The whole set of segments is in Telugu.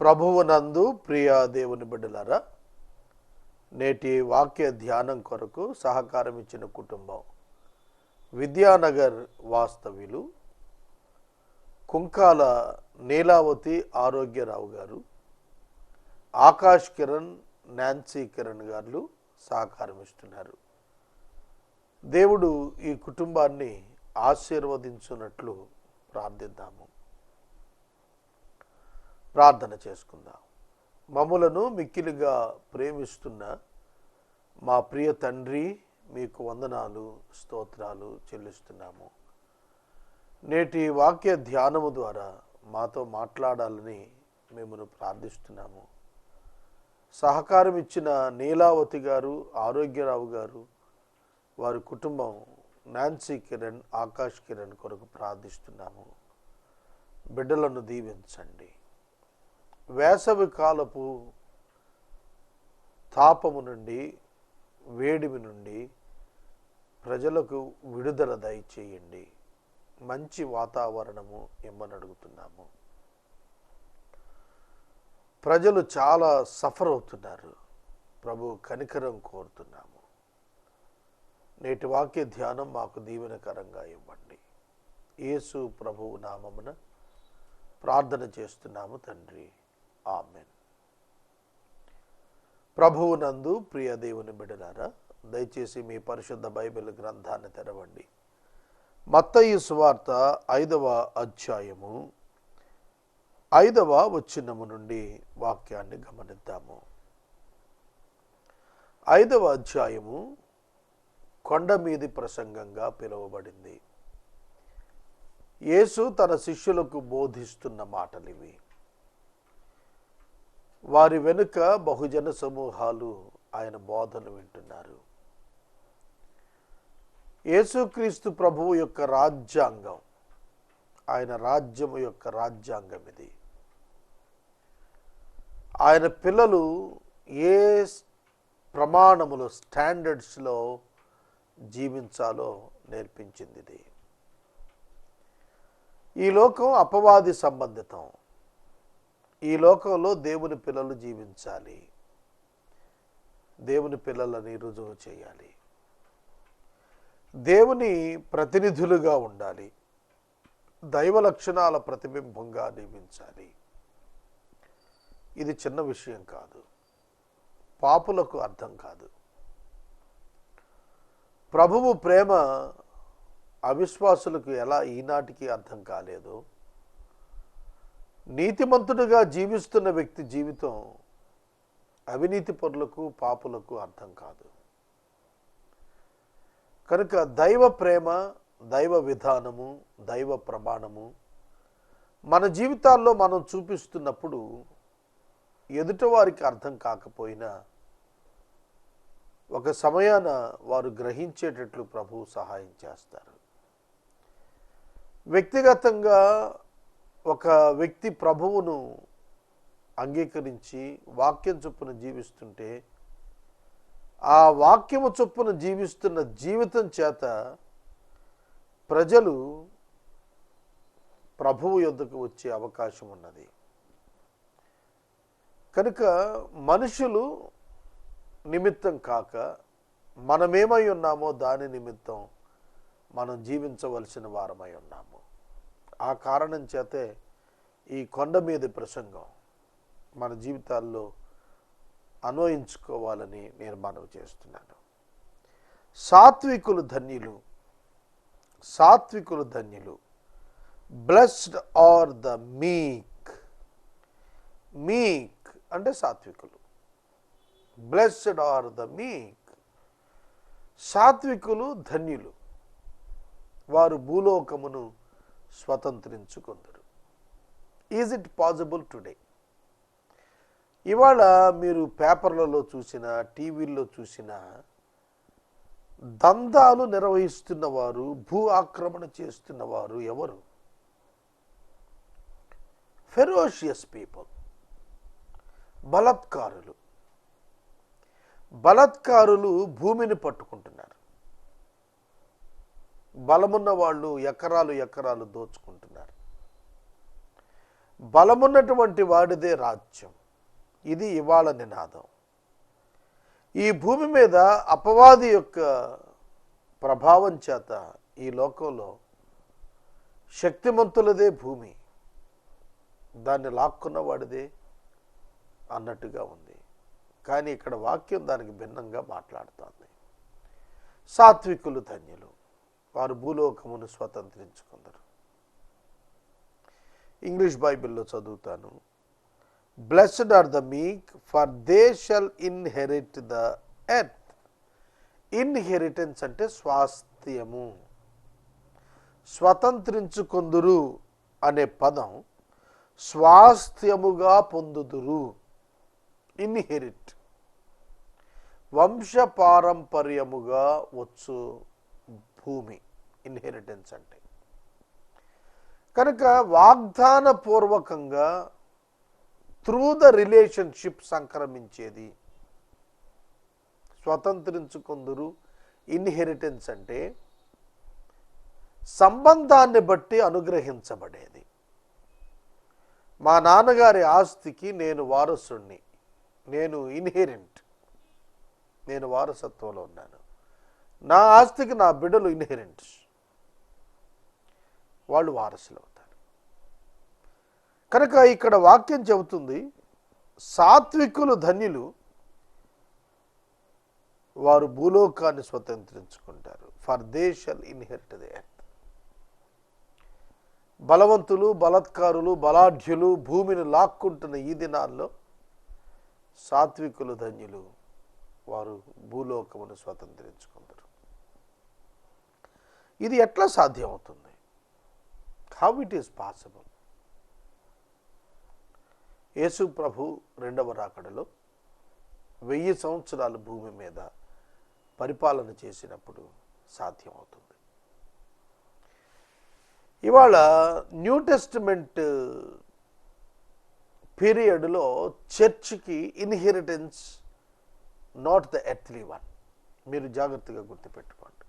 ప్రభువునందు ప్రియ దేవుని బిడ్డలారా, నేటి వాక్య ధ్యానం కొరకు సహకారం ఇచ్చిన కుటుంబం విద్యానగర్ వాస్తవ్యులు కుంకాల నీలావతి ఆరోగ్యరావు గారు, ఆకాష్ కిరణ్, నాన్సీ కిరణ్ గారు సహకారం ఇస్తున్నారు. దేవుడు ఈ కుటుంబాన్ని ఆశీర్వదించున్నట్లు ప్రార్థిద్దాము. ప్రార్థన చేసుకుందాం. మమ్ములను మిక్కిలిగా ప్రేమిస్తున్న మా ప్రియ తండ్రి, మీకు వందనాలు, స్తోత్రాలు చెల్లిస్తున్నాము. నేటి వాక్య ధ్యానము ద్వారా మాతో మాట్లాడాలని మిమ్మల్ని ప్రార్థిస్తున్నాము. సహకారం ఇచ్చిన నీలావతి గారు, ఆరోగ్యరావు గారు, వారి కుటుంబం నాన్సీ కిరణ్, ఆకాష్ కిరణ్ కొరకు ప్రార్థిస్తున్నాము. బిడ్డలను దీవించండి. వేసవి కాలపు తాపము నుండి, వేడిమి నుండి ప్రజలకు విడుదల దయచేయండి. మంచి వాతావరణము ఇమ్మని అడుగుతున్నాము. ప్రజలు చాలా సఫర్ అవుతున్నారు. ప్రభు కనికరం కోరుతున్నాము. నేటి వాక్య ధ్యానం మాకు దీవెనకరంగా ఇవ్వండి. యేసు ప్రభువు నామమున ప్రార్థన చేస్తున్నాము తండ్రి, ఆమెన్. ప్రభువునందు ప్రియ దేవుని బిడ్డలారా, దయచేసి మీ పరిశుద్ధ బైబిల్ గ్రంథాన్ని తెరవండి. మత్తయి సువార్త 5వ అధ్యాయము 5వ వచనము నుండి వాక్యాన్ని గమనిద్దాము. 5వ అధ్యాయము కొండ మీది ప్రసంగంగా పిలువబడింది. యేసు తన శిష్యులకు బోధిస్తున్న మాటలివి. వారి వెనుక బహుజన సమూహాలు ఆయన బోధన వింటున్నారు. యేసుక్రీస్తు ప్రభువు యొక్క రాజ్యాంగం, ఆయన రాజ్యము యొక్క రాజ్యాంగం ఇది. ఆయన పిల్లలు ఏ ప్రమాణములో, స్టాండర్డ్స్లో జీవించాలో నేర్పించింది ఇది. ఈ లోకం అపవాది సంబంధితం. ఈ లోకంలో దేవుని పిల్లలు జీవించాలి, దేవుని పిల్లలని రుజువు చేయాలి, దేవుని ప్రతినిధులుగా ఉండాలి, దైవ లక్షణాల ప్రతిబింబంగా జీవించాలి. ఇది చిన్న విషయం కాదు, పాపులకు అర్థం కాదు. ప్రభువు ప్రేమ అవిశ్వాసులకు ఎలా ఈనాటికి అర్థం కాలేదో, నీతిమంతుడిగా జీవిస్తున్న వ్యక్తి జీవితం అవినీతి పరులకు, పాపులకు అర్థం కాదు. కనుక దైవ ప్రేమ, దైవ విధానము, దైవ ప్రమాణము మన జీవితాల్లో మనం చూపిస్తున్నప్పుడు ఎదుటివారికి అర్థం కాకపోయినా ఒక సమయాన వారు గ్రహించేటట్లు ప్రభువు సహాయం చేస్తారు. వ్యక్తిగతంగా ఒక వ్యక్తి ప్రభువును అంగీకరించి వాక్యం చొప్పున జీవిస్తుంటే, ఆ వాక్యము చొప్పున జీవిస్తున్న జీవితం చేత ప్రజలు ప్రభువు యొద్దకు వచ్చే అవకాశం ఉన్నది. కనుక మనుషులు నిమిత్తం కాక మనమేమై ఉన్నామో దాని నిమిత్తం మనం జీవించవలసిన వారమై ఉన్నాము. ఆ కారణం చేతే ఈ కొండ మీద ప్రసంగం మన జీవితాల్లో అన్వయించుకోవాలని నేను మనవి చేస్తున్నాను. సాత్వికులు ధన్యులు, సాత్వికులు ధన్యులు. బ్లెస్డ్ ఆర్ ద మీక్. మీక్ అంటే సాత్వికులు. బ్లెస్డ్ ఆర్ ద మీక్. సాత్వికులు ధన్యులు, వారు భూలోకమును స్వతంత్రించుకుందరు. Is it possible today? ఇవాళ మీరు పేపర్లలో చూసిన, టీవీల్లో చూసిన దందాలు నిర్వహిస్తున్నవారు, భూ ఆక్రమణ చేస్తున్నవారు ఎవరు? Ferocious people, బలత్కారులు. బలత్కారులు భూమిని పట్టుకుంటున్నారు. బలమున్న వాళ్ళు ఎకరాలు ఎకరాలు దోచుకుంటున్నారు. బలమున్నటువంటి వాడిదే రాజ్యం. ఇది ఇవాళ నినాదం. ఈ భూమి మీద అపవాది యొక్క ప్రభావం చేత ఈ లోకంలో శక్తిమంతులదే భూమి, దాన్ని లాక్కున్న వాడిదే అన్నట్టుగా ఉంది. కానీ ఇక్కడ వాక్యం దానికి భిన్నంగా మాట్లాడుతోంది. సాత్వికులు ధన్యులు, వారు భూలోకమును స్వతంత్రించుకుందరు. ఇంగ్లీష్ బైబిల్లో చదువుతాను. Blessed are the meek, for they shall inherit the earth. Inheritance అంటే స్వాస్థ్యము. స్వతంత్రించుకొందురు అనే పదం స్వాస్థ్యముగా పొందుదురు. ఇన్హెరిట్, వంశపారంపర్యముగా వచ్చు భూమి ఇన్హెరిటెన్స్ అంటే. కనుక వాగ్దాన పూర్వకంగా త్రూ ద రిలేషన్షిప్ సంక్రమించేది. స్వతంత్రించుకొందురు ఇన్హెరిటెన్స్ అంటే సంబంధాన్ని బట్టి అనుగ్రహించబడేది. మా నాన్నగారి ఆస్తికి నేను వారసుణ్ణి, నేను ఇన్హెరెంట్, నేను వారసత్వంలో ఉన్నాను. నా ఆస్తికి నా బిడ్డలు ఇన్హెరెంట్స్, వాళ్ళు వారసులు అవుతారు. కనుక ఇక్కడ వాక్యం చెబుతుంది, సాత్వికులు ధన్యులు, వారు భూలోకాన్ని స్వతంత్రించుకుంటారు. For they shall inherit the earth. బలవంతులు, బలాత్కారులు, బలాఢ్యులు భూమిని లాక్కుంటున్న ఈ దినాల్లో సాత్వికులు ధన్యులు, వారు భూలోకమును స్వతంత్రించుకుంటారు. ఇది ఎట్లా సాధ్యమవుతుంది? How it is possible? యేసు ప్రభు రెండవ రాకడలో 1000 సంవత్సరాలు భూమి మీద పరిపాలన చేసినప్పుడు సాధ్యమవుతుంది. ఇవాళ న్యూ టెస్టిమెంట్ పీరియడ్లో చర్చ్కి inheritance not the earthly one. మీరు జాగ్రత్తగా గుర్తుపెట్టుకోండి.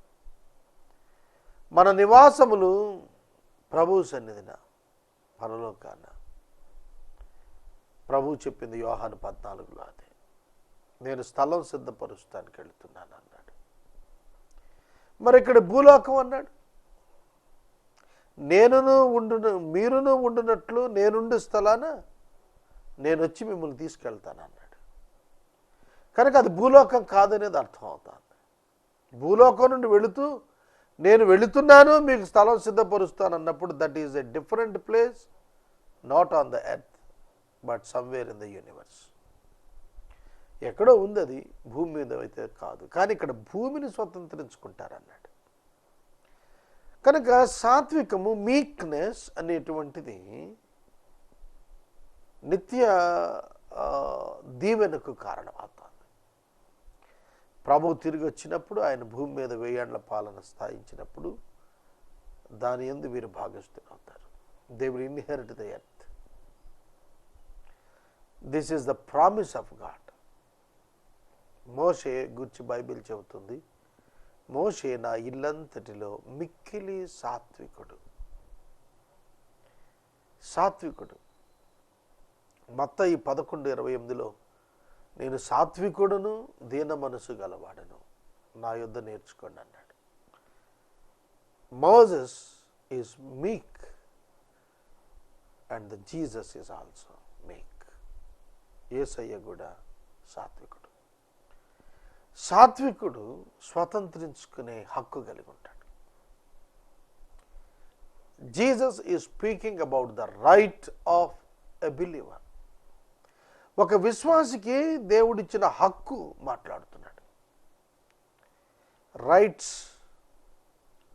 మన నివాసములు ప్రభు సన్నిధిన పరలోకాన. ప్రభు చెప్పింది యోహాను 14లో అదే, నేను స్థలం సిద్ధపరుస్తానికి వెళుతున్నాను అన్నాడు. మరి ఇక్కడ భూలోకం అన్నాడు, మీరును ఉండునట్లు నేనుండి స్థలాన నేను వచ్చి మిమ్మల్ని తీసుకెళ్తాను అన్నాడు. కనుక అది భూలోకం కాదనేది అర్థం అవుతుంది. భూలోకం నుండి వెళుతూ నేను వెళుతున్నాను, మీకు స్థలం సిద్ధపరుస్తాను అన్నప్పుడు that is a different place, not on the earth but somewhere in the universe. ఎక్కడో ఉంది అది, భూమి మీద అయితే కాదు. కానీ ఇక్కడ భూమిని స్వతంత్రించుకుంటారన్నాడు. కనుక సాత్వికము, మీక్నెస్ అనేటువంటిది నిత్య దీవెనకు కారణమవుతుంది. ప్రభువు తిరిగి వచ్చినప్పుడు, ఆయన భూమి మీద 1000 ఏళ్ల పాలన స్థాయించినప్పుడు దాని యందు వీరు భాగస్థులు అవుతారు. They will inherit the earth. This is the promise of God. మోషే గురించి బైబిల్ చెబుతుంది, మోషే నా ఇల్లంతటిలో మిక్కిలి సాత్వికుడు. సాత్వికుడు. మత్తయి 11:28లో నేను సాత్వికుడును దీన మనసు గలవాడను, నా యొద్ద నేర్చుకోండి అన్నాడు. మోసెస్ ఈజ్ మీక్ and the Jesus is also మీక్. యేసయ్య కూడా సాత్వికుడు. సాత్వికుడు స్వతంత్రించుకునే హక్కు కలిగి ఉంటాడు. Jesus is speaking about the right of a believer. ఒక విశ్వాసికి దేవుడిచ్చిన హక్కు మాట్లాడుతున్నాడు. రైట్స్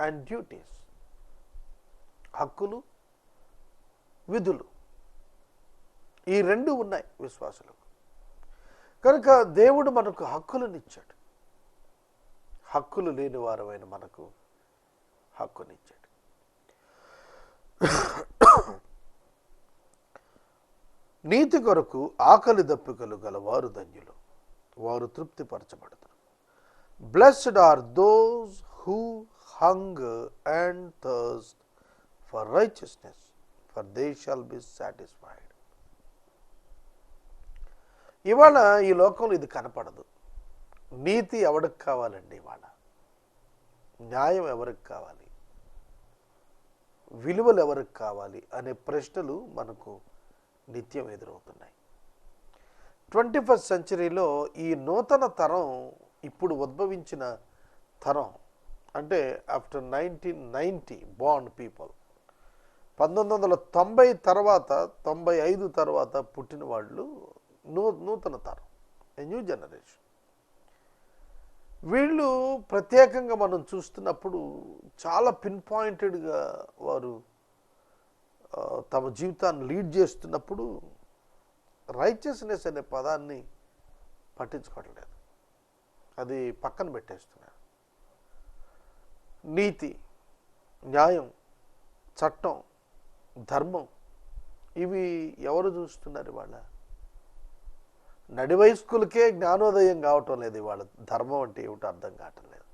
అండ్ డ్యూటీస్, హక్కులు విధులు, ఈ రెండు ఉన్నాయి విశ్వాసులకు. కనుక దేవుడు మనకు హక్కులనిచ్చాడు. హక్కులు లేని వారమైన మనకు హక్కునిచ్చాడు. నీతి కొరకు ఆకలి దప్పికలు గల వారు ధన్యులు, వారు తృప్తిపరచబడతారు. Blessed are those who hunger and thirst for righteousness, for they shall be satisfied. ఇవాళ ఈ లోకంలో ఇది కనపడదు. నీతి ఎవరికి కావాలండి? ఇవాళ న్యాయం ఎవరికి కావాలి? విలువలు ఎవరికి కావాలి అనే ప్రశ్నలు మనకు నిత్యం ఎదురవుతున్నాయి. 21st సెంచరీలో ఈ నూతన తరం, ఇప్పుడు ఉద్భవించిన తరం, అంటే ఆఫ్టర్ 1990 బార్న్ పీపుల్, 1990 తర్వాత 95 తర్వాత పుట్టిన వాళ్ళు నూతన తరం, ఏ న్యూ జనరేషన్. వీళ్ళు ప్రత్యేకంగా మనం చూస్తున్నప్పుడు చాలా పిన్ పాయింటెడ్గా వారు తమ జీవితాన్ని లీడ్ చేస్తున్నప్పుడు రైచియస్నెస్ అనే పదాన్ని పట్టించుకోవట్లేదు, అది పక్కన పెట్టేస్తున్నారు. నీతి, న్యాయం, చట్టం, ధర్మం, ఇవి ఎవరు చూస్తున్నారు? ఇవాళ నడి వయస్కులకే జ్ఞానోదయం కావటం లేదు. ఇవాళ ధర్మం అంటే ఏమిటో అర్థం కావటం లేదు.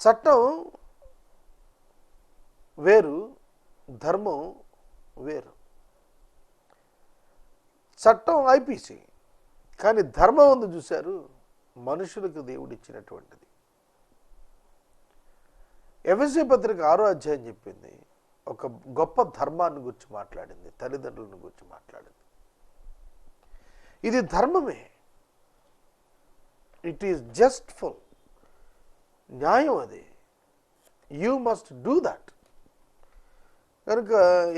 చట్టం వేరు, ధర్మం వేరు. చట్టం ఐపీసీ, కానీ ధర్మం ఉంది చూశారు, మనుషులకు దేవుడిచ్చినటువంటిది. ఎఫెసీ పత్రిక 6వ అధ్యాయం చెప్పింది, ఒక గొప్ప ధర్మాన్ని గురించి మాట్లాడింది, తల్లిదండ్రులను గురించి మాట్లాడింది. ఇది ధర్మమే, ఇట్ ఈస్ జస్ట్ఫుల్, న్యాయం అది. You must do that. కనుక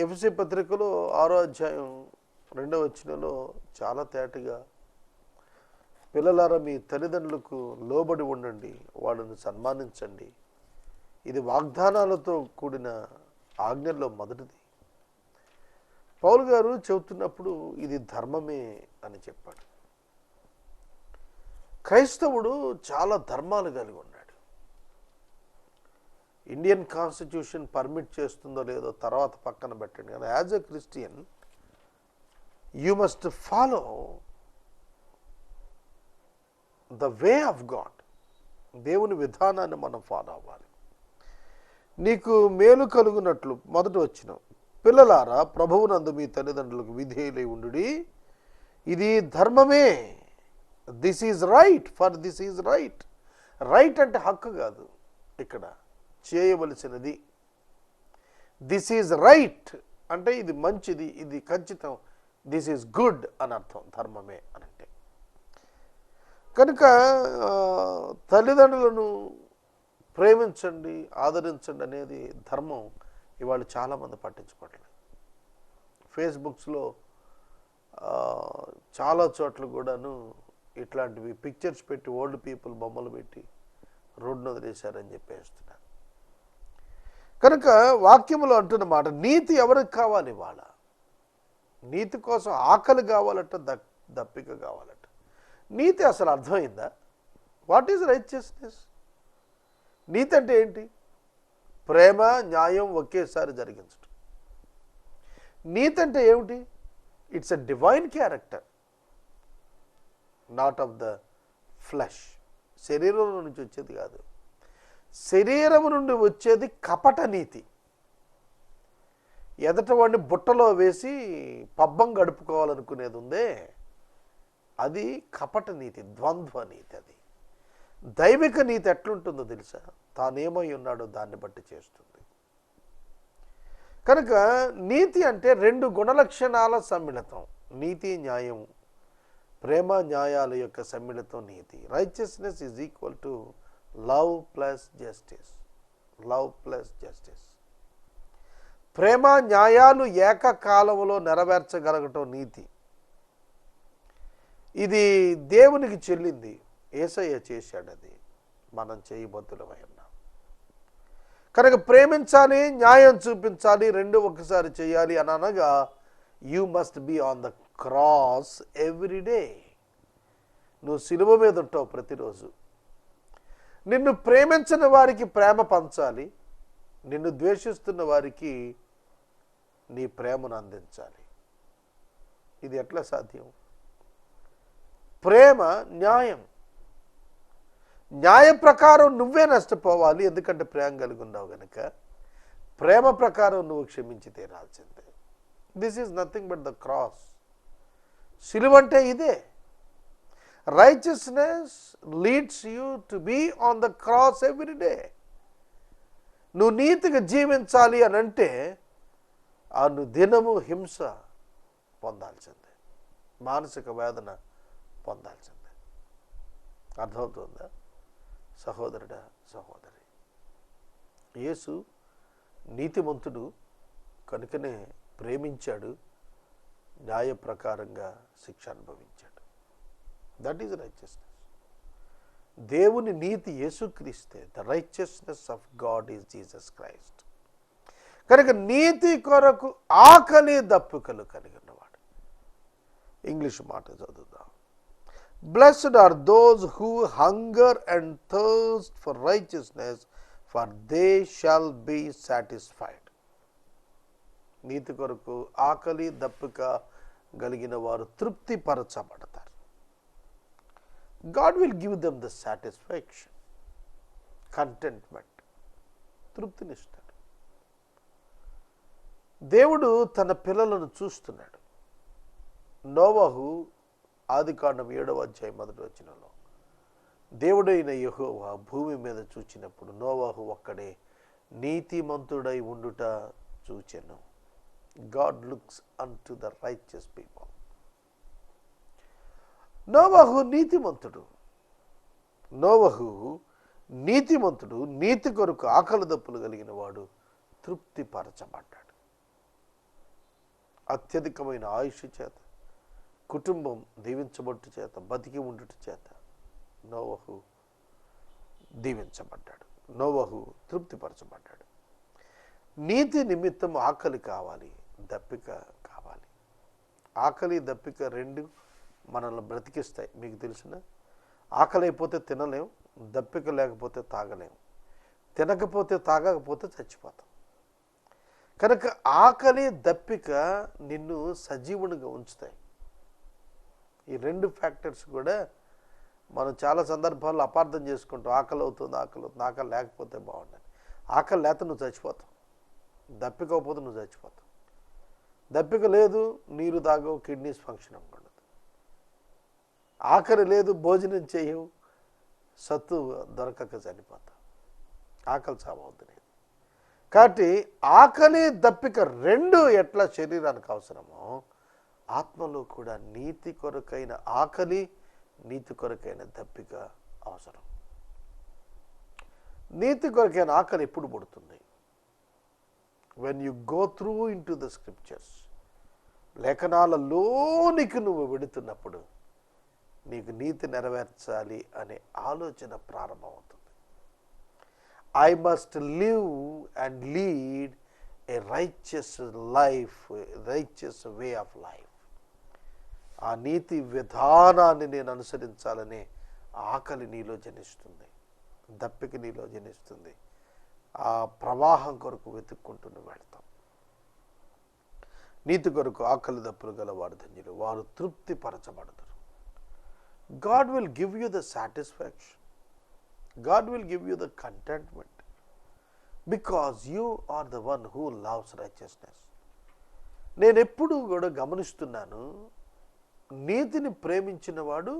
ఎఫెసీ పత్రికలో 6వ అధ్యాయం 2వ వచనంలో చాలా తేటగా, పిల్లలారా మీ తల్లిదండ్రులకు లోబడి ఉండండి, వాళ్ళని సన్మానించండి, ఇది వాగ్దానాలతో కూడిన ఆజ్ఞల్లో మొదటిది. పౌలు గారు చెబుతున్నప్పుడు ఇది ధర్మమే అని చెప్పాడు. క్రైస్తవుడు చాలా ధర్మాలు కలిగి ఉన్నాడు. ఇండియన్ కాన్స్టిట్యూషన్ పర్మిట్ చేస్తుందో లేదో తర్వాత పక్కన పెట్టండి, కానీ as a Christian you must follow the way of God. దేవుని విధానాన్ని మనం ఫాలో అవ్వాలి. నీకు మేలు కలుగునట్లు మొదట వచ్చిన పిల్లలారా ప్రభువునందు మీ తల్లిదండ్రులకు విధేయులై ఉండుడి, ఇది ధర్మమే. This is right, for this is right. Right అంటే హక్కు కాదు, ఇక్కడ చేయవలసినది. దిస్ ఈజ్ రైట్ అంటే ఇది మంచిది, ఇది ఖచ్చితం, దిస్ ఈజ్ గుడ్ అని అర్థం ధర్మమే అని అంటే. కనుక తల్లిదండ్రులను ప్రేమించండి, ఆదరించండి అనేది ధర్మం ఇవాళ చాలామంది పట్టించుకోవట్లేదు. ఫేస్బుక్స్లో చాలా చోట్ల కూడాను ఇట్లాంటివి పిక్చర్స్ పెట్టి ఓల్డ్ పీపుల్ బొమ్మలు పెట్టి రోడ్డును వదిలేశారని చెప్పేస్తున్నారు. కనుక వాక్యములో అంటున్న మాట, నీతి ఎవరికి కావాలి? ఇవాళ నీతి కోసం ఆకలి కావాలట, దప్పిక కావాలట. నీతి అసలు అర్థమైందా? What is righteousness? నీతి అంటే ఏంటి? ప్రేమ, న్యాయం ఒకేసారి జరిగించడం. నీతి అంటే ఏమిటి? It's a divine character, not of the flesh. శరీరం నుంచి వచ్చేది కాదు, శరీరం నుండి వచ్చేది కపట నీతి. ఎదటవాడిని బుట్టలో వేసి పబ్బం గడుపుకోవాలనుకునేది ఉందే, అది కపట నీతి, ద్వంద్వ నీతి. అది దైవిక నీతి ఎట్లుంటుందో తెలుసా? తానేమై ఉన్నాడో దాన్ని బట్టి చేస్తుంది. కనుక నీతి అంటే 2 గుణలక్షణాల సమ్మిళితం. నీతి, న్యాయం, ప్రేమ, న్యాయాల యొక్క సమ్మిళితం నీతి. Righteousness is equal to love plus justice. Love plus justice. ప్రేమ, న్యాయాలు ఏకకాలంలో నెరవేర్చగలగటం నీతి. ఇది దేవునికి చెల్లింది, యేసయ్య చేశాడు, అది మనం చేయబద్దులమై ఉన్నాం. కనుక ప్రేమించాలి, న్యాయం చూపించాలి, 2 ఒకసారి చేయాలి అని అనగా you must be on the cross every day. నువ్వు సిలువ మీద ఉంటావు ప్రతిరోజు. నిన్ను ప్రేమించిన వారికి ప్రేమ పంచాలి, నిన్ను ద్వేషిస్తున్న వారికి నీ ప్రేమను అందించాలి. ఇది ఎట్లా సాధ్యం? ప్రేమ, న్యాయం. న్యాయ ప్రకారం నువ్వే నష్టపోవాలి, ఎందుకంటే ప్రేమ కలిగి ఉన్నావు కనుక. ప్రేమ ప్రకారం నువ్వు క్షమించి తీరాల్సిందే. This is nothing but the cross. సిలువ అంటే ఇదే. Righteousness leads you to be on the cross every day. నువ్వు నీతిగా జీవించాలి అని అంటే నువ్వు దినము హింస పొందాల్సిందే, మానసిక వేదన పొందాల్సిందే. అర్థమవుతుందా సహోదరుడా, సహోదరి? యేసు నీతిమంతుడు కనుకనే ప్రేమించాడు, న్యాయ ప్రకారంగా శిక్ష అనుభవించాడు. That is righteousness. దేవుని నీతి యేసుక్రీస్తే. The righteousness of God is Jesus Christ. కనుక నీతి కొరకు ఆకలి దప్పికలు కలిగి ఉన్నవాడు. ఇంగ్లీష్ మాట చదువుదాం. Blessed are those who hunger and thirst for righteousness, for they shall be satisfied. నీతి కొరకు ఆకలి దప్పిక కలిగిన వారు తృప్తిపరచబడతారు. God will give them the satisfaction, contentment, తృప్తినిస్తాడు. దేవుడు తన పిల్లలను చూస్తున్నాడు. నోవహు ఆదికాండం 7వ అధ్యాయం 1వ వచనంలో దేవుడైన యెహోవా భూమి మీద చూచినప్పుడు నోవహు ఒక్కడే నీతిమంతుడై ఉండుట చూచెను. God looks unto the righteous people. నోవహు నీతిమంతుడు. నోవహు నీతిమంతుడు, నీతి కొరకు ఆకలి దప్పులు కలిగిన వాడు, తృప్తిపరచబడ్డాడు. అత్యధికమైన ఆయుష్ చేత, కుటుంబం దీవించబట్టు చేత, బతికి ఉండుట చేత నోవహు దీవించబడ్డాడు. నోవహు తృప్తిపరచబడ్డాడు. నీతి నిమిత్తం ఆకలి కావాలి, దప్పిక కావాలి. ఆకలి దప్పిక రెండు మనల్ని బ్రతికిస్తాయి. మీకు తెలిసిన ఆకలి అయిపోతే తినలేం, దప్పిక లేకపోతే తాగలేం, తినకపోతే తాగకపోతే చచ్చిపోతాం. కనుక ఆకలి దప్పిక నిన్ను సజీవునిగా ఉంచుతాయి. ఈ రెండు ఫ్యాక్టర్స్ కూడా మనం చాలా సందర్భాల్లో అపార్థం చేసుకుంటాం. ఆకలి అవుతుంది, ఆకలి లేకపోతే బాగుండదు. ఆకలి లేక నువ్వు చచ్చిపోతావు, దప్పిక అయిపోతే నువ్వు చచ్చిపోతావు. దప్పిక లేదు, నీరు తాగవు, కిడ్నీస్ ఫంక్షన్ ఉండదు. ఆకలి లేదు, భోజనం చేయవు, సత్తు దొరకక చనిపోతావు. ఆకలి చావద్దు లేదు. కాబట్టి ఆకలి దప్పిక రెండు ఎట్లా శరీరానికి అవసరమో ఆత్మలో కూడా నీతి కొరకైన ఆకలి, నీతి కొరకైన దప్పిక అవసరం. నీతి కొరకైన ఆకలి ఎప్పుడు పుడుతుంది? when you go through into the scriptures, లేఖనాలలోనికి నువ్వు వెడుతున్నప్పుడు నీకు నీతి నెరవేర్చాలి అనే ఆలోచన ప్రారంభమవుతుంది. I must live and lead a righteous life, righteous way of life. ఆ నీతి విధానాన్ని నేను అనుసరించాలనే ఆకలి నీలో జనిస్తుంది, దప్పిక నీలో జనిస్తుంది. ఆ ప్రవాహం కొరకు వెతుక్కుంటూ నువ్వు వెళ్తాం. నీతి కొరకు ఆకలి దప్పులు గలవారు ధన్యులు, వారు తృప్తిపరచబడతారు. God will give you the satisfaction. God will give you the contentment because you are the one who loves righteousness. నేను ఎప్పుడు కూడా గమనిస్తున్నాను, నీతిని ప్రేమించిన వాడు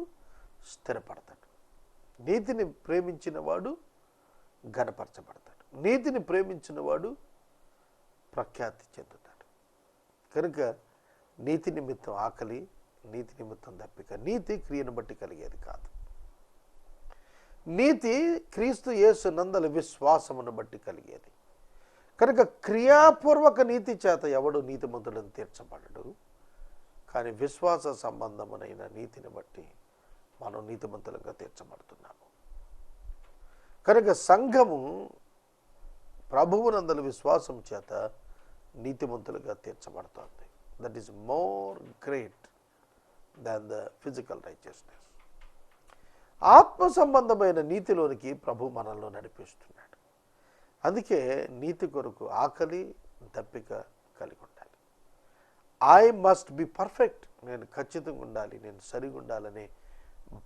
స్థిరపడతాడు, నీతిని ప్రేమించిన వాడు ఘనపరచబడతాడు, నీతిని ప్రేమించిన వాడు ప్రఖ్యాతి చెందుతాడు. కనుక నీతి నిమిత్తం ఆకలి, నీతి నిమిత్తం దప్పిక. నీతి క్రియను బట్టి కలిగేది కాదు. నీతి క్రీస్తు యేసు నందల విశ్వాసమును బట్టి కలిగేది. కనుక క్రియాపూర్వక నీతి చేత ఎవడు నీతిమంతులను తీర్చబడడు. కానీ విశ్వాస సంబంధమునైన నీతిని బట్టి మనం నీతిమంతులుగా తీర్చబడుతున్నాము. కనుక సంఘము ప్రభువునందల విశ్వాసం చేత నీతిమంతులుగా తీర్చబడుతుంది. That is more great than the physical righteousness. ఆత్మ సంబంధమైన నీతిలోనికి ప్రభు మనల్ని నడిపిస్తున్నాడు. అందుకే నీతి కొరకు ఆకలి దప్పిక కలిగి ఉండాలి. ఐ మస్ట్ బి పర్ఫెక్ట్, నేను ఖచ్చితంగా ఉండాలి, నేను సరిగా ఉండాలనే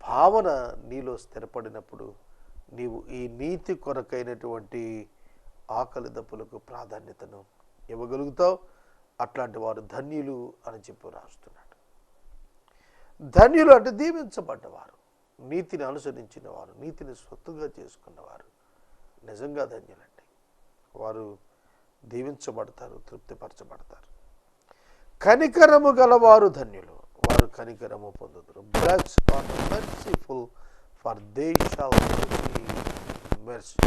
భావన నీలో స్థిరపడినప్పుడు నీవు ఈ నీతి కొరకైనటువంటి ఆకలి దప్పులకు ప్రాధాన్యతను ఇవ్వగలుగుతావు. అట్లాంటి వారు ధన్యులు అని చెప్పి రాస్తున్నాడు. ధన్యులు అంటే దీవించబడ్డవారు, నీతిని అనుసరించిన వారు, నీతిని స్వత్తుగా చేసుకున్నవారు నిజంగా ధన్యులండి. వారు దీవించబడతారు, తృప్తిపరచబడతారు. కనికరము గలవారు ధన్యులు, వారు కనికరము పొందుతారు. Blessed are the merciful for they shall receive mercy.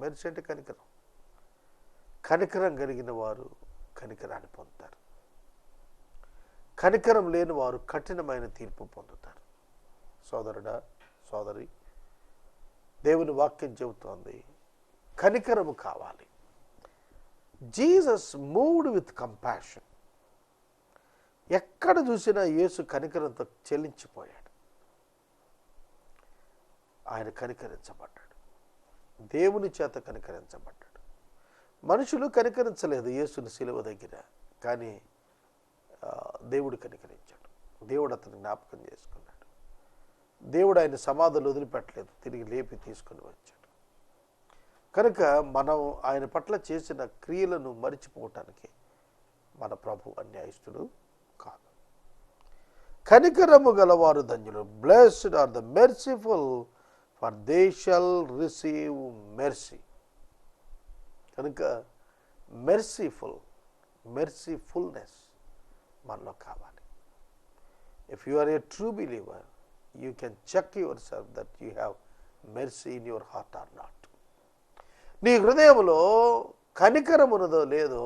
Mercy అంటే కనికరం. కనికరం కలిగిన వారు కనికరాన్ని పొందుతారు. కనికరం లేని వారు కఠినమైన తీర్పు పొందుతారు. సోదరుడా, సోదరి, దేవుని వాక్యం చెబుతోంది కనికరము కావాలి. Jesus moved with compassion. ఎక్కడ చూసినా యేసు కనికరంతో చెల్లించిపోయాడు. ఆయన కనికరించబడ్డాడు, దేవుని చేత కనికరించబడ్డాడు. మనుషులు కనికరించలేదు యేసుని శిలువ దగ్గర, కానీ దేవుడు కనికరించాడు. దేవుడు అతన్ని జ్ఞాపకం చేసుకున్నాడు. దేవుడు ఆయన సమాధులు వదిలిపెట్టలేదు, తిరిగి లేపి తీసుకొని వచ్చాడు. కనుక మనం ఆయన పట్ల చేసిన క్రియలను మరిచిపోవటానికి మన ప్రభు అన్యాయస్తుడు కాదు. కనికరము గలవారు ధన్యులు. Blessed are the merciful for they shall receive mercy. కనుక మెర్సీఫుల్నెస్ మనలో కావాలి. If you are a true believer, you can check yourself that you have mercy in your heart or not. నీ హృదయంలో కనికరం ఉన్నదో లేదో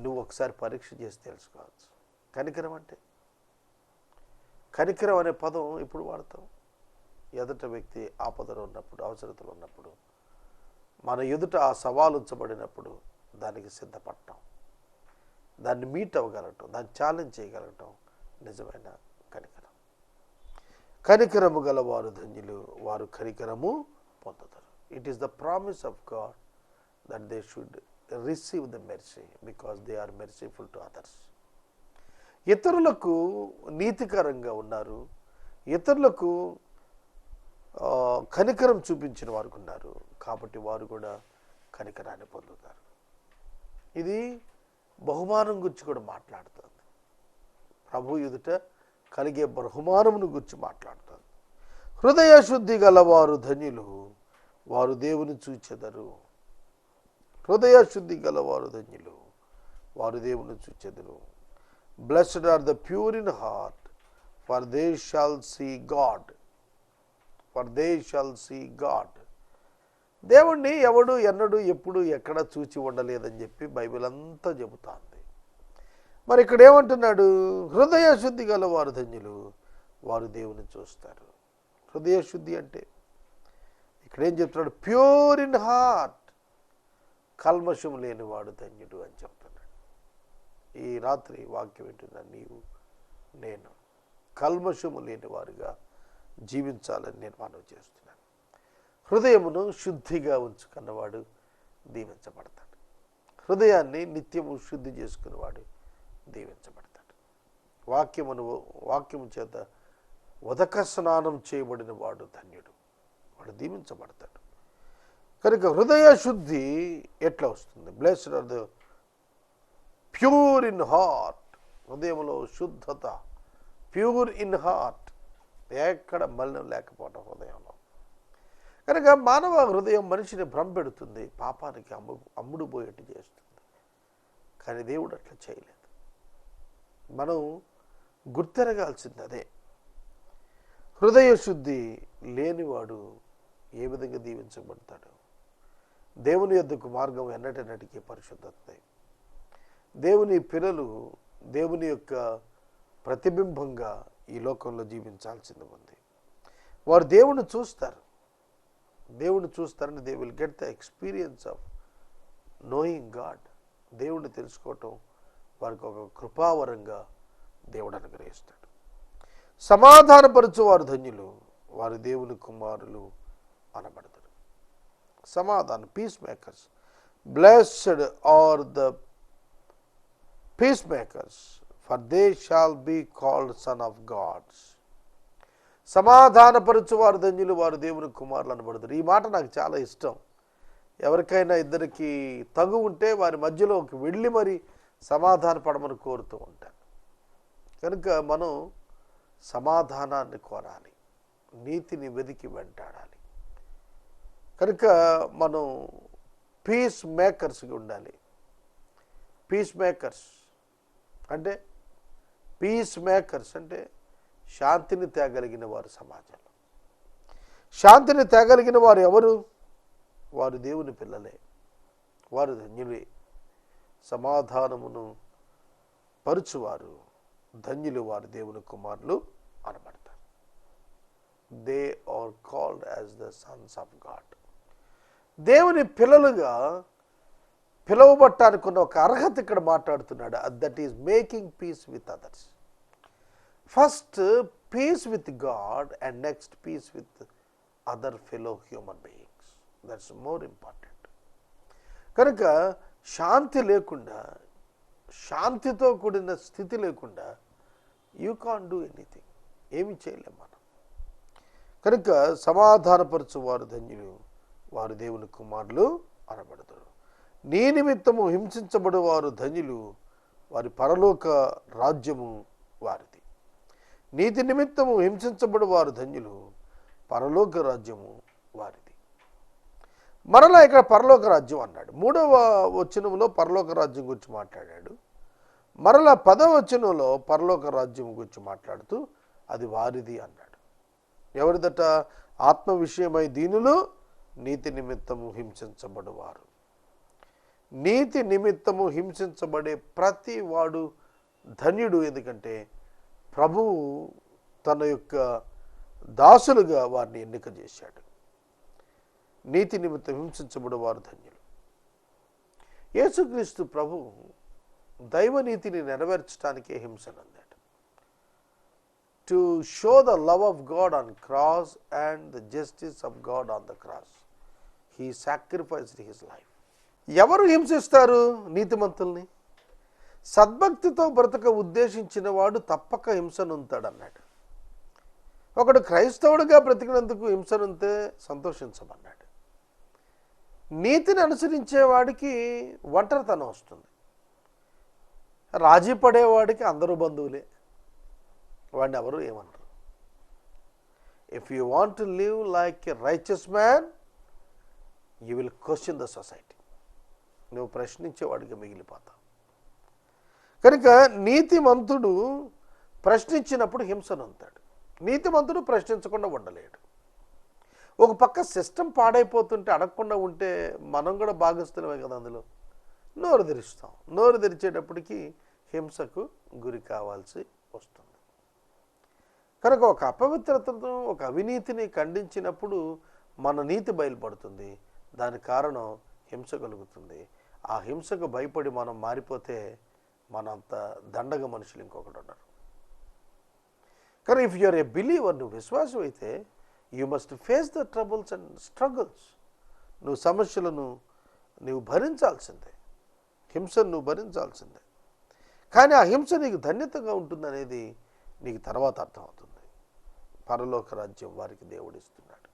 నువ్వు ఒకసారి పరీక్ష చేసి తెలుసుకోవచ్చు. కనికరం అంటే, కనికరం అనే పదం ఇప్పుడు వాడతాం ఎదుట వ్యక్తి ఆపదలో ఉన్నప్పుడు, అవసరతలో ఉన్నప్పుడు, మన ఎదుట ఆ సవాలు ఉంచబడినప్పుడు దానికి సిద్ధపడటం, దాన్ని మీట్ అవ్వగలగటం, దాన్ని ఛాలెంజ్ చేయగలగటం నిజమైన కనికరం. కనికరము గలవారు ధన్యులు, వారు కనికరము పొందుతారు. It is the promise of God that they should receive the mercy because they are merciful to others. ఇతరులకు నీతికరంగా ఉన్నారు, ఇతరులకు కనికరం చూపించిన వారు ఉన్నారు, కాబట్టి వారు కూడా కనికరాన్ని పొందుతారు. ఇది బహుమానం గురించి కూడా మాట్లాడుతుంది. ప్రభు ఎదుట కలిగే బహుమానమును గురించి మాట్లాడుతుంది. హృదయ శుద్ధి గలవారు ధన్యులు, వారు దేవుని చూచెదరు. హృదయ శుద్ధి గలవారు ధన్యులు, వారు దేవుని చూచెదరు. Blessed are the pure in heart, for they shall see God. For they shall see God. దేవుణ్ణి ఎవడు ఎన్నడూ ఎప్పుడు ఎక్కడ చూచి ఉండలేదని చెప్పి బైబిల్ అంతా చెబుతాంది. మరి ఇక్కడ ఏమంటున్నాడు? హృదయ శుద్ధి గల వారు ధన్యులు, వారు దేవుని చూస్తారు. హృదయ శుద్ధి అంటే ఇక్కడ ఏం చెప్తున్నాడు? ప్యూర్ ఇన్ హార్ట్, కల్మషం లేనివాడు ధన్యుడు అని చెప్తున్నాడు. ఈ రాత్రి వాక్యం వింటున్నా నీవు నేను కల్మషము లేనివారుగా జీవించాలని నేను మనవి చేస్తున్నాను. హృదయమును శుద్ధిగా ఉంచుకున్నవాడు దీవించబడతాడు. హృదయాన్ని నిత్యము శుద్ధి చేసుకునేవాడు దీవించబడతాడు. వాక్యము చేత ఉదక స్నానం చేయబడిన వాడు ధన్యుడు, వాడు దీవించబడతాడు. కనుక హృదయ శుద్ధి ఎట్లా వస్తుంది? Blessed are the pure in heart. హృదయంలో శుద్ధత, ప్యూర్ ఇన్ హార్ట్, ఎక్కడ మలినం లేకపోవడం హృదయంలో. కనుక మానవ హృదయం మనిషిని భ్రమపెడుతుంది, పాపానికి అమ్ముడు పోయేట్టు చేస్తుంది. కానీ దేవుడు అట్లా చేయలేదు. మనం గుర్తెరగాల్సింది అదే. హృదయ శుద్ధి లేనివాడు ఏ విధంగా దీవించబడతాడు? దేవుని యొద్దకు మార్గం ఎన్నటెన్నటికీ పరిశుద్ధత. దేవుని పిల్లలు దేవుని యొక్క ప్రతిబింబంగా ఈ లోకంలో జీవించాల్సింది ఉంది. వారు దేవుని చూస్తారు. దేవుని చూస్తారని they will get the experience of knowing God. దేవుణ్ణి తెలుసుకోవటం వారికి ఒక కృపావరంగా దేవుడు అనుగ్రహిస్తాడు. సమాధానపరచు వారు ధన్యులు, వారు దేవుని కుమారులు అనబడతారు. సమాధానం, peacemakers. Blessed are the peacemakers, for they shall be called son of gods. సమాధానపరచు వారు ధన్యులు, వారు దేవుని కుమారులు అనబడతారు. ఈ మాట నాకు చాలా ఇష్టం. ఎవరికైనా ఇద్దరికి తగు ఉంటే వారి మధ్యలోకి వెళ్ళి మరి సమాధాన పడమని కోరుతూ ఉంటాను. కనుక మనం సమాధానాన్ని కోరాలి, నీతిని వెతికి వెంటాడాలి. కనుక మనం పీస్ మేకర్స్గా ఉండాలి. పీస్ మేకర్స్ అంటే శాంతిని తేగలిగిన వారు సమాజంలో. శాంతిని తేగలిగిన వారు ఎవరు? వారు దేవుని పిల్లలే, వారు ధన్యులే. సమాధానమును పరుచువారు ధన్యులు, వారు దేవుని కుమారులు అనబడతారు. They are called as the sons of God. దేవుని పిల్లలుగా పిలువబట్టానికి ఉన్న ఒక అర్హత ఇక్కడ మాట్లాడుతున్నాడు. That is making peace with others. First peace with God and next peace with other fellow human beings. That's more important. కనుక శాంతి లేకుండా, శాంతితో కూడిన స్థితి లేకుండా యూ కాంట్ డూ ఎనీథింగ్. ఏమి చేయలేం మనం. కనుక సమాధానపరచు వారు ధన్యులు, వారు దేవుని కుమారులు అనబడతారు. నీ నిమిత్తము హింసించబడు వారు ధన్యులు, వారి పరలోక రాజ్యము వారిది. నీతి నిమిత్తము హింసించబడు వారు ధన్యులు, పరలోక రాజ్యము వారిది. మరలా ఇక్కడ పరలోక రాజ్యం అన్నాడు. 3వ వచనంలో పరలోక రాజ్యం గురించి మాట్లాడాడు. మరలా 10వ వచనంలో పరలోక రాజ్యం గురించి మాట్లాడుతూ అది వారిది అన్నాడు. ఎవరిదట? ఆత్మ విషయమై దీనులు, నీతి నిమిత్తము హింసించబడువారు. నీతి నిమిత్తము హింసించబడే ప్రతి వాడు ధన్యుడు. ఎందుకంటే ప్రభువు తన యొక్క దాసులుగా వారిని ఎన్నిక చేశాడు. నీతి నిమిత్తం హింసించబడు వారు ధన్యులు. యేసుక్రీస్తు ప్రభువు దైవనీతిని నెరవేర్చడానికే హింసనందాడు. To show the love of God on cross and the justice of God on the cross, he sacrificed his life. ఎవరు హింసిస్తారు నీతిమంతుల్ని? సద్భక్తితో బ్రతక ఉద్దేశించిన వాడు తప్పక హింసనుంతాడన్నాడు. ఒకడు క్రైస్తవుడిగా బ్రతికినందుకు హింసనుంతే సంతోషించమన్నాడు. నీతిని అనుసరించేవాడికి ఒంటరితనం వస్తుంది. రాజీ పడేవాడికి అందరూ బంధువులే, వాడిని ఎవరు ఏమన్నారు. If you want to live like a righteous man, you will question the society. నువ్వు ప్రశ్నించేవాడికి మిగిలిపోతావు. కనుక నీతిమంతుడు ప్రశ్నించినప్పుడు హింసనుంతాడు. నీతిమంతుడు ప్రశ్నించకుండా ఉండలేడు. ఒక పక్క సిస్టమ్ పాడైపోతుంటే అడగకుండా ఉంటే మనం కూడా భాగస్తులమే కదా అందులో. నోరు తెరుస్తాం. నోరు తెరిచేటప్పటికి హింసకు గురి కావాల్సి వస్తుంది. కనుక ఒక అపవిత్రతను, ఒక అవినీతిని ఖండించినప్పుడు మన నీతి బయలుపడుతుంది. దాని కారణం హింస కలుగుతుంది. ఆ హింసకు భయపడి మనం మారిపోతే మనంత దండగ మనుషులు ఇంకొకటి ఉన్నారు. కానీ ఇఫ్ యూఆర్ ఏ బిలీవర్, నువ్వు విశ్వాసం అయితే you must face the troubles and struggles. నువ్వు సమస్యలను నువ్వు భరించాల్సిందే, హింసను నువ్వు భరించాల్సిందే. కానీ ఆ హింస నీకు ధన్యతగా ఉంటుందనేది నీకు తర్వాత అర్థమవుతుంది. పరలోక రాజ్యం వారికి దేవుడిస్తున్నాడు.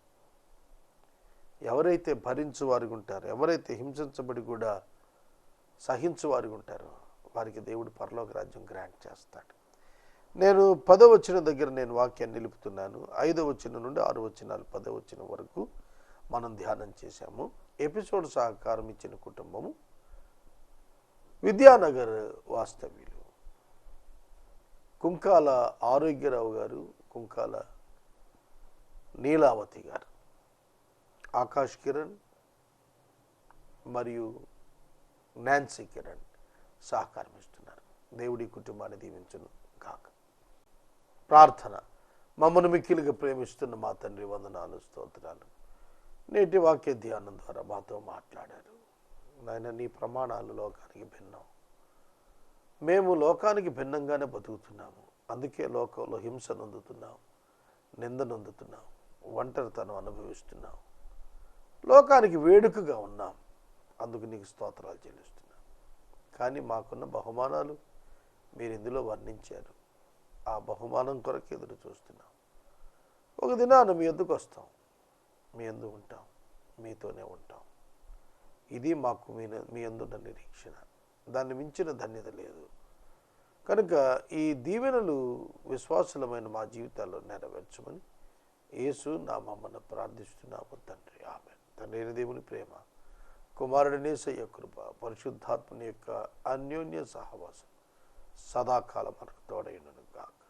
ఎవరైతే భరించువారికి ఉంటారో, ఎవరైతే హింసించబడి కూడా సహించువారికి ఉంటారో వారికి దేవుడు పరలోక రాజ్యం గ్రాంట్ చేస్తాడు. నేను 10వ వచనం దగ్గర నేను వాక్యాన్ని నిలుపుతున్నాను. 5వ వచనం నుండి 6వ వచనాలు 10వ వచనం వరకు మనం ధ్యానం చేశాము. ఎపిసోడ్ సహకారం ఇచ్చిన కుటుంబము విద్యానగర్ వాస్తవ్యులు కుంకాల ఆరోగ్యరావు గారు, కుంకాల నీలావతి గారు, ఆకాష్ కిరణ్ మరియు నాన్సీ కిరణ్ సహకారం ఇస్తున్నారు. దేవుడి కుటుంబాన్ని దీవించును కాక. ప్రార్థన. మమ్మల్ని మిక్కిలిగా ప్రేమిస్తున్న మా తండ్రి, వందనాలు, స్తోత్రాలు. నేటి వాక్య ధ్యానం ద్వారా మాతో మాట్లాడారు. నాయన, నీ ప్రమాణాలు లోకానికి భిన్నం. మేము లోకానికి భిన్నంగానే బతుకుతున్నాము. అందుకే లోకంలో హింస నొందుతున్నాం, నింద నొందుతున్నాం, ఒంటరితనం అనుభవిస్తున్నాం, లోకానికి వేడుకగా ఉన్నాం. అందుకు నీకు స్తోత్రాలు చెల్లిస్తున్నాం. కానీ మాకున్న బహుమానాలు మీరు ఇందులో వర్ణించారు. ఆ బహుమానం కొరకు ఎదురు చూస్తున్నాం. ఒక దినాన మీ వద్దకు వస్తాం, మీ యందు ఉంటాం, మీతోనే ఉంటాం. ఇది మాకు మీ అందున్న నిరీక్షణ. దాన్ని మించిన ధన్యత లేదు. కనుక ఈ దీవెనలు విశ్వాసులమైన మా జీవితాల్లో నెరవేర్చమని యేసు నామమున ప్రార్థిస్తున్నాము తండ్రి. ఆమేన్. తండ్రి అయిన దేవుని ప్రేమ, కుమారుడిని యేసయ్య కృప, పరిశుద్ధాత్మని యొక్క అన్యోన్య సహవాసం సదాకాలం మనకు తోడైనను గాక.